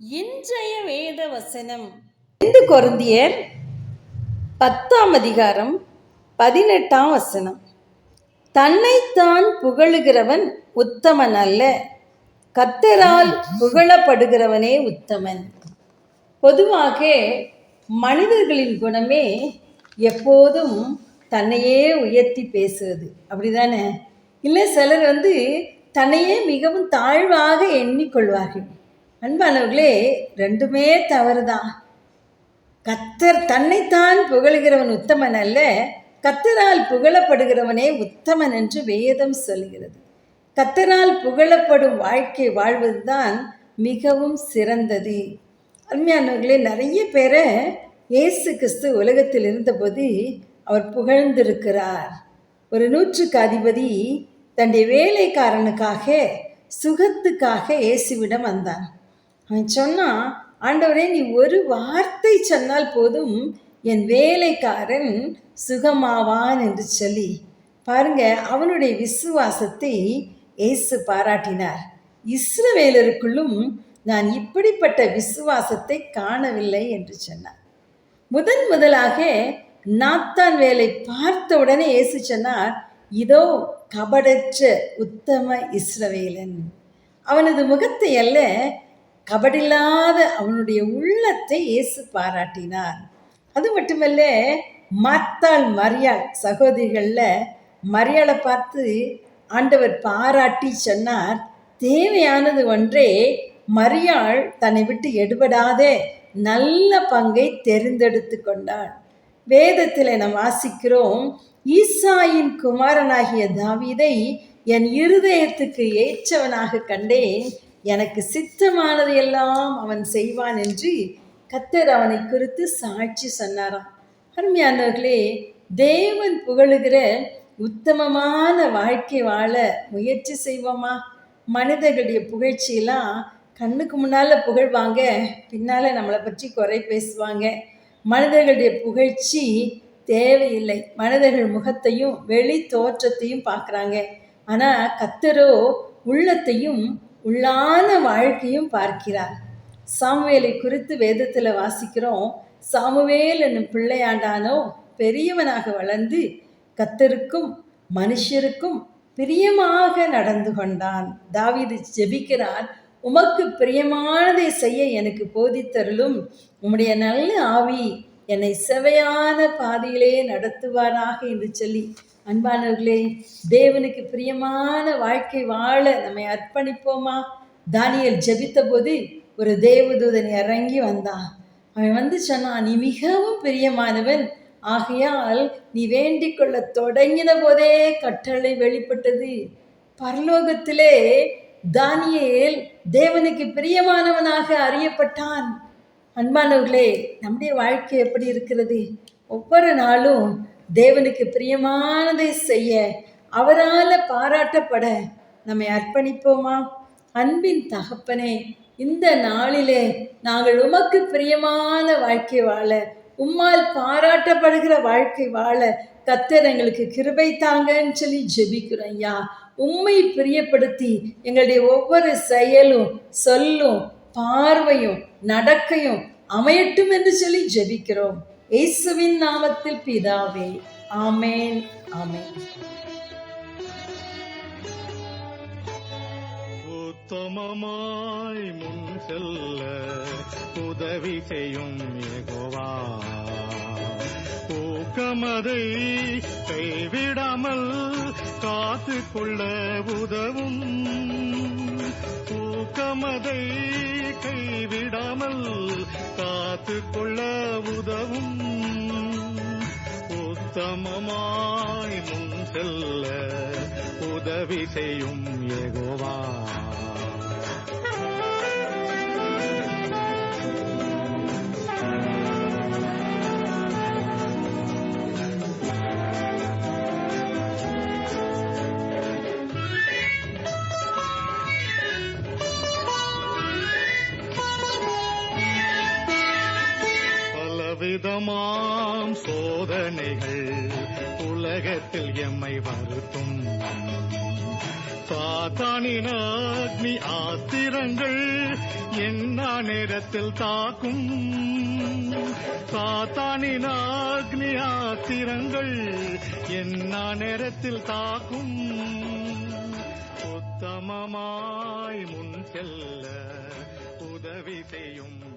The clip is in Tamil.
இன்றைய வேத வசனம் 2 கொரிந்தியர் 10ஆம் அதிகாரம் 18ஆம் வசனம். தன்னைத்தான் புகழுகிறவன் உத்தமன் அல்ல, கர்த்தரால் புகழப்படுகிறவனே உத்தமன். பொதுவாக மனிதர்களின் குணமே எப்போதும் தன்னையே உயர்த்தி பேசுவது, அப்படிதானே? இல்லை, சிலர் தன்னையே மிகவும் தாழ்வாக எண்ணிக்கொள்வார்கள். அன்பானவர்களே, ரெண்டுமே தவறுதான். கர்த்தர் தன்னைத்தான் புகழுகிறவன் உத்தமன் அல்ல, கர்த்தரால் புகழப்படுகிறவனே உத்தமன் என்று வேதம் சொல்கிறது. கர்த்தரால் புகழப்படும் வாழ்க்கை வாழ்வதுதான் மிகவும் சிறந்தது. அருமையானவர்களே, நிறைய பேரை இயேசு கிறிஸ்து உலகத்தில் இருந்தபோது அவர் புகழ்ந்திருக்கிறார். ஒரு 100க்கு அதிபதி தன்னுடைய வேலைக்காரனுக்காக சுகத்துக்காக இயேசுவிடம் வந்தான். அவன் சொன்னான், ஆண்டவரே, நீ ஒரு வார்த்தை சொன்னால் போதும் என் வேலைக்காரன் சுகமாவான் என்று சொல்லி பாருங்க. அவனுடைய விசுவாசத்தை இயேசு பாராட்டினார். இஸ்ரவேலருக்குள்ளும் நான் இப்படிப்பட்ட விசுவாசத்தை காணவில்லை என்று சொன்னார். முதலாக நாத்தான் வேலை பார்த்த உடனே இயேசு சொன்னார், இதோ கபடற்ற உத்தம இஸ்ரவேலன். அவனது முகத்தை அல்ல, கபடில்லாத அவனுடைய உள்ளத்தை இயேசு பாராட்டினார். அது மட்டுமல்ல, மார்த்தாள் மரியாள் சகோதரிகளில் மரியாளை பார்த்து ஆண்டவர் பாராட்டி சொன்னார், தேவையானது ஒன்றே, மரியாள் தன்னை விட்டு எடுபடாத நல்ல பங்கை தெரிந்தெடுத்து கொண்டாள். வேதத்தில் நாம் வாசிக்கிறோம், ஈசாயின் குமாரனாகிய தாவீதை என் இருதயத்துக்கு ஏற்றவனாக கண்டேன், எனக்கு சித்தமானது எல்லாம் அவன் செய்வான் என்று கர்த்தர் அவனை குறித்து சாட்சி சொன்னாராம். அருமையானவர்களே, தேவன் புகழுகிற உத்தமமான வாழ்க்கை வாழ முயற்சி செய்வோமா? மனிதர்களுடைய புகழ்ச்சியெல்லாம் கண்ணுக்கு முன்னால் புகழ்வாங்க, பின்னால் நம்மளை பற்றி குறை பேசுவாங்க. மனிதர்களுடைய புகழ்ச்சி தேவையில்லை. மனிதர்கள் முகத்தையும் வெளி தோற்றத்தையும் பார்க்குறாங்க. ஆனால் கர்த்தரோ உள்ளத்தையும் உள்ளான வாழ்க்கையும் பார்க்கிறார். சாமுவேலை குறித்து வேதத்தில் வாசிக்கிறோம், சாமுவேல் என்னும் பிள்ளையாண்டானோ பெரியவனாக வளர்ந்து கர்த்தருக்கும் மனுஷருக்கும் பிரியமாக நடந்து கொண்டான். தாவீது ஜெபிக்கிறான், உமக்கு பிரியமானதை செய்ய எனக்கு போதித்தருளும், உம்முடைய நல்ல ஆவி என்னை செவையான பாதையிலே நடத்துவாராக என்று சொல்லி. அன்பானவர்களே, தேவனுக்கு பிரியமான வாழ்க்கை வாழ நம்மை அர்ப்பணிப்போமா? தானியேல் ஜெபித்த போது ஒரு தேவதூதன் இறங்கி வந்தான். அவன் சொன்னான், நீ மிகவும் பிரியமானவன், ஆகையால் நீ வேண்டிக் கொள்ள தொடங்கின போதே கட்டளை வெளிப்பட்டது. பரலோகத்திலே தானியேல் தேவனுக்கு பிரியமானவனாக அறியப்பட்டான். அன்பானவர்களே, நம்முடைய வாழ்க்கை எப்படி இருக்கிறது? ஒவ்வொரு நாளும் தேவனுக்கு பிரியமானதை செய்ய, அவரால் பாராட்டப்பட நம்மை அர்ப்பணிப்போமா? அன்பின் தகப்பனே, இந்த நாளிலே நாங்கள் உமக்கு பிரியமான வாழ்க்கை வாழ, உம்மால் பாராட்டப்படுகிற வாழ்க்கை வாழ கர்த்தர் எங்களுக்கு கிருபை தாங்கன்னு சொல்லி ஜெபிக்கிறோம். ஐயா, உம்மை பிரியப்படுத்தி எங்களுடைய ஒவ்வொரு செயலும் சொல்லும் பார்வையும் நடக்கையும் அமையட்டும் என்று சொல்லி ஜெபிக்கிறோம். இயேசுவின் நாமத்தில் பிதாவே, ஆமேன், ஆமேன். உத்தமமாய் முன் செல்ல உதவி செய்யும் யெகோவா, ஊக்கமதை கைவிடாமல் காத்து கொள்ள உதவும், ஊக்கமதை கைவிடாமல் காத்து கொள்ள உதவும், உத்தமமாய் முன் செல்ல உதவி செய்யும் யெகோவா. பலவிதமாம் சோதனைகள் உலகத்தில் எம்மை வருத்தும், சாத்தானின் அக்னி ஆத்திரங்கள் என்ன நேரத்தில் தாக்கும். சாத்தானின் அக்னி ஆத்திரங்கள் என்ன நேரத்தில் தாக்கும். உத்தமமாய் முன் செல்ல உதவி செய்யும்